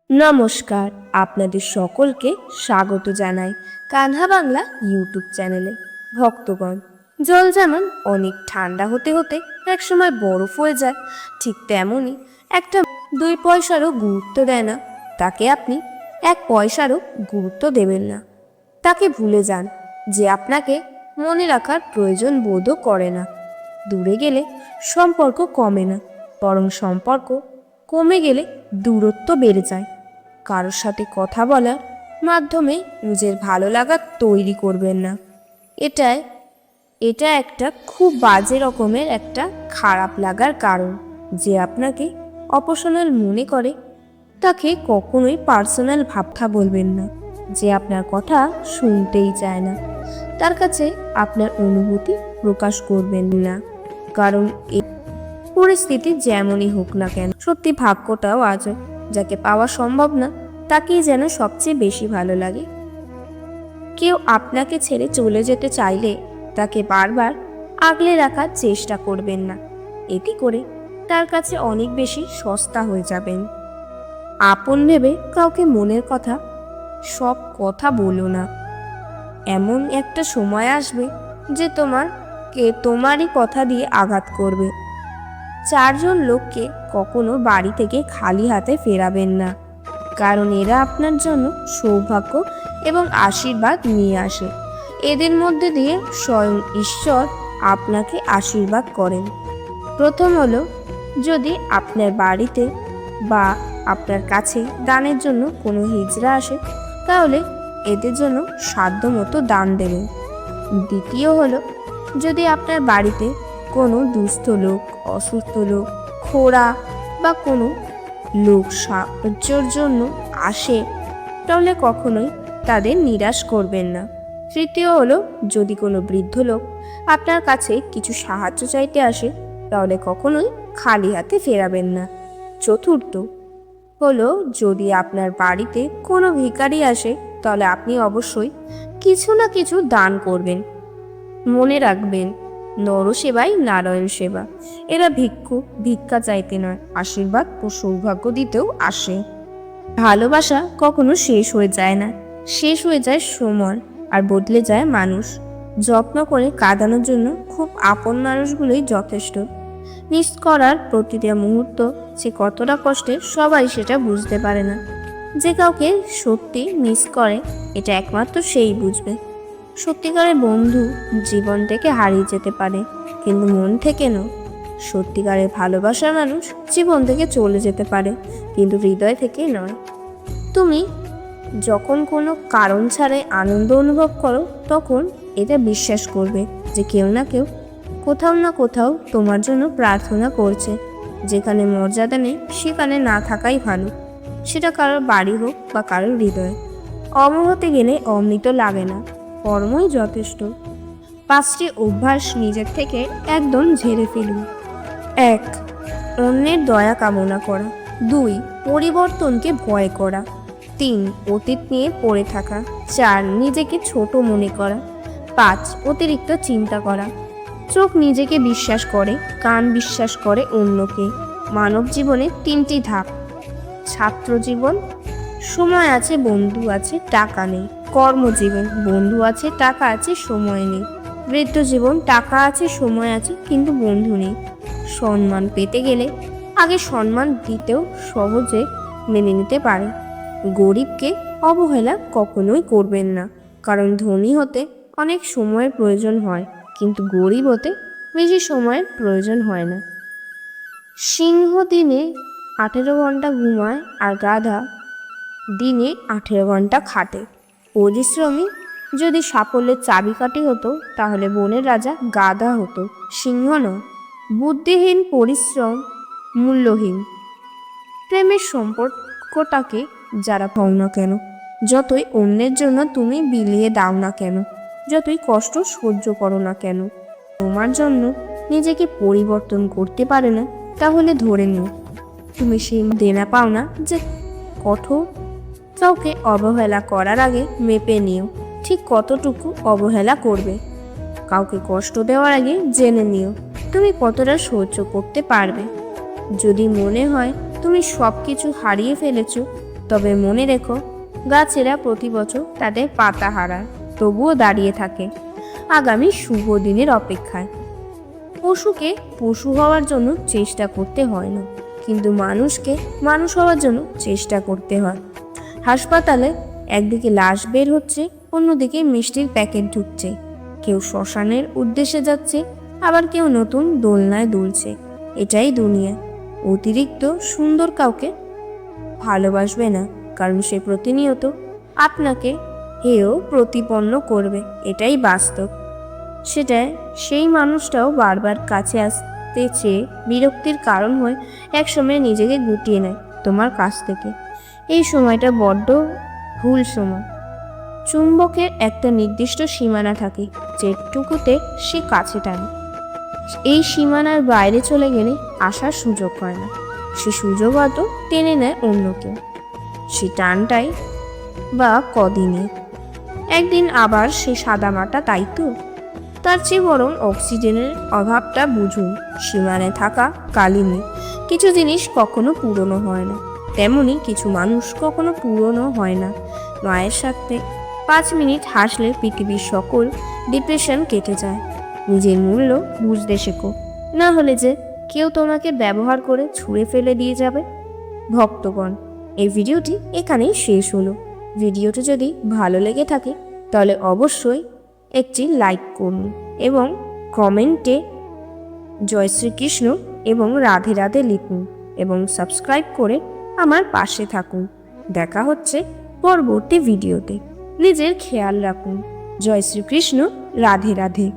নমস্কার, আপনাদের সকলকে স্বাগত জানাই কানহা বাংলা ইউটিউব চ্যানেলে। ভক্তগণ, জল যেমন অনেক ঠান্ডা হতে হতে একসময় বরফ হয়ে যায়, ঠিক তেমনই একটা 2 পয়সারও গুরুত্ব দেয় না তাকে আপনি 1 পয়সারও গুরুত্ব দেবেন না। তাকে ভুলে যান যে আপনাকে মনে রাখার প্রয়োজন বোধও করে না। দূরে গেলে সম্পর্ক কমে না, বরং সম্পর্ক কমে গেলে দূরত্ব বেড়ে যায়। কারোর সাথে কথা বলার মাধ্যমে নিজের ভালো লাগা তৈরি করবেন না। এটা একটা খুব বাজে রকমের একটা খারাপ লাগার কারণ। যে আপনাকে অপশনাল মনে করে তাকে কখনোই পার্সোনাল ভাবটা বলবেন না। যে আপনার কথা শুনতেই চায় না তার কাছে আপনার অনুভূতি প্রকাশ করবেন না, কারণ এই পরিস্থিতি যেমনই হোক না কেন, সত্যি ভাগ্যটাও আজ যাকে পাওয়া সম্ভব না তাকেই যেন সবচেয়ে বেশি ভালো লাগে। কেউ আপনাকে ছেড়ে চলে যেতে চাইলে তাকে বারবার আগলে রাখার চেষ্টা করবেন না। এটি করে তার কাছে অনেক বেশি সস্তা হয়ে যাবেন। আপন ভেবে কাউকে মনের কথা সব কথা বলো না। এমন একটা সময় আসবে যে তোমারই কথা দিয়ে আঘাত করবে। 4জন লোককে কখনো বাড়ি থেকে খালি হাতে ফেরাবেন না, কারণ এরা আপনার জন্য সৌভাগ্য এবং আশীর্বাদ নিয়ে আসে। এদের মধ্যে দিয়ে স্বয়ং ঈশ্বর আপনাকে আশীর্বাদ করেন। প্রথম হলো, যদি আপনার বাড়িতে বা আপনার কাছে দানের জন্য কোনো হিজড়া আসে তাহলে এদের জন্য সাধ্যমতো দান দেবেন। দ্বিতীয় হলো, যদি আপনার বাড়িতে কোনো দুস্থ লোক, অসুস্থ লোক, খোড়া বা কোনো লোক সাহায্যের জন্য আসে তাহলে কখনোই তাদের নিরাশ করবেন না। তৃতীয় হলো, যদি কোনো বৃদ্ধ লোক আপনার কাছে কিছু সাহায্য চাইতে আসে তাহলে কখনোই খালি হাতে ফেরাবেন না। চতুর্থ হলো, যদি আপনার বাড়িতে কোনো ভিখারি আসে তাহলে আপনি অবশ্যই কিছু না কিছু দান করবেন। মনে রাখবেন, নরসেবাই নারায়ণ সেবা। এরা ভিক্ষা চাইতে নয়, আশীর্বাদ ও সৌভাগ্য দিতেও আসে। ভালোবাসা কখনো শেষ হয়ে যায় না, শেষ হয়ে যায় সময় আর বদলে যায় মানুষ। যত্ন করে কাঁদানোর জন্য খুব আপন মানুষগুলোই যথেষ্ট। মিস করার প্রতিটা মুহূর্ত যে কতটা কষ্টের সবাই সেটা বুঝতে পারে না। যে কাউকে সত্যি মিস করে এটা একমাত্র সেই বুঝবে। সত্যিকারের বন্ধু জীবন থেকে হারিয়ে যেতে পারে, কিন্তু মন থেকে নয়। সত্যিকারের ভালোবাসার মানুষ জীবন থেকে চলে যেতে পারে, কিন্তু হৃদয় থেকে নয়। তুমি যখন কোনো কারণ ছাড়াই আনন্দ অনুভব করো তখন এটা বিশ্বাস করবে যে কেউ না কেউ কোথাও না কোথাও তোমার জন্য প্রার্থনা করছে। যেখানে মর্যাদা নেই সেখানে না থাকাই ভালো, সেটা কারোর বাড়ি হোক বা কারোর হৃদয়। অমর হতে গেলে অমৃত লাগে না, কর্মই যথেষ্ট। 5টি অভ্যাস নিজের থেকে একদম ঝেড়ে ফেলুন। 1. অন্যের দয়া কামনা করা। 2. পরিবর্তনকে ভয় করা। 3. অতীত নিয়ে পড়ে থাকা। 4. নিজেকে ছোট মনে করা। 5. অতিরিক্ত চিন্তা করা। চোখ নিজেকে বিশ্বাস করে, কান বিশ্বাস করে অন্যকে। মানব জীবনে 3টি ধাপ। ছাত্র জীবন, সময় আছে, বন্ধু আছে, টাকা নেই। কর্মজীবন, বন্ধু আছে, টাকা আছে, সময় নেই। বৃদ্ধ জীবন, টাকা আছে, সময় আছে, কিন্তু বন্ধু নেই। সম্মান পেতে গেলে আগে সম্মান দিতেও সহজে মেনে নিতে পারে। গরিবকে অবহেলা কখনোই করবেন না, কারণ ধনী হতে অনেক সময়ের প্রয়োজন হয়, কিন্তু গরিব হতে বেশি সময়ের প্রয়োজন হয় না। সিংহ দিনে 18 ঘন্টা ঘুমায় আর গাধা দিনে 18 ঘন্টা খাটে। পরিশ্রমী যদি সাফল্যের চাবিকাঠি হতো তাহলে বনের রাজা গাধা হতো, সিংহ নয়। বুদ্ধিহীন পরিশ্রম মূল্যহীন। প্রেমের সম্পর্কটাকে যারা পাও না কেন, যতই অন্যের জন্য তুমি বিলিয়ে দাও না কেন, যতই কষ্ট সহ্য করো না কেন, তোমার জন্য নিজেকে পরিবর্তন করতে পারে না, তাহলে ধরে নিও তুমি সেই দেনা পাও না যে কঠোর। কাউকে অবহেলা করার আগে মেপে নিও ঠিক কতটুকু অবহেলা করবে। কাউকে কষ্ট দেওয়ার আগে জেনে নিও তুমি কতটা সহ্য করতে পারবে। যদি মনে হয় তুমি সব কিছু হারিয়ে ফেলেছো তবে মনে রেখো, গাছেরা প্রতি বছর তাদের পাতা হারায়, তবুও দাঁড়িয়ে থাকে আগামী শুভ দিনের অপেক্ষায়। পশুকে পশু হওয়ার জন্য চেষ্টা করতে হয় না, কিন্তু মানুষকে মানুষ হওয়ার জন্য চেষ্টা করতে হয়। হাসপাতালে একদিকে লাশ বের হচ্ছে, অন্যদিকে মিষ্টির প্যাকেট ঢুকছে। কেউ শ্মশানের উদ্দেশ্যে যাচ্ছে, আবার কেউ নতুন দোলনায় দুলছে। এটাই দুনিয়া। অতিরিক্ত সুন্দর কাউকে ভালোবাসবে না, কারণ সে প্রতিনিয়ত আপনাকে হেয় প্রতিপন্ন করবে। এটাই বাস্তব। সেই মানুষটাও বারবার কাছে আসতে চেয়ে বিরক্তির কারণ হয়ে একসময় নিজেকে গুটিয়ে নেয় তোমার কাছ থেকে। এই সময়টা বড্ড ভুল সময়। চুম্বকের একটা নির্দিষ্ট সীমানা থাকে, যেটুকুতে সে কাছে টানে। এই সীমানার বাইরে চলে গেলে আসার সুযোগ হয় না। সে সুযোগ হয়তো টেনে নেয় অন্য কেউ। সে টানটাই বা কদিনে, একদিন আবার সে সাদামাটা, তাই তো? তার চেয়ে বরং অক্সিজেনের অভাবটা বুঝুন। সীমানায় থাকা কালিনী। কিছু জিনিস কখনো পুরনো হয় না, তেমনি কিছু মানুষ কখনো পুরনো হয় না। মায়ের সাথে 5 মিনিট হাসলে পৃথিবীর সকল ডিপ্রেশন কেটে যায়। নিজের মূল্য বুঝতে শেখো, না হলে যে কেউ তোমাকে ব্যবহার করে ছুঁড়ে ফেলে দিয়ে যাবে। ভক্তগণ, এই ভিডিওটি এখানেই শেষ হলো। ভিডিওটি যদি ভালো লেগে থাকে তাহলে অবশ্যই একটি লাইক করুন এবং কমেন্টে জয় শ্রীকৃষ্ণ এবং রাধে রাধে লিখুন এবং সাবস্ক্রাইব করে আমার পাশে থাকুন। দেখা হচ্ছে পরবর্তী ভিডিওতে। নিজের খেয়াল রাখুন। জয় শ্রীকৃষ্ণ, রাধে রাধে।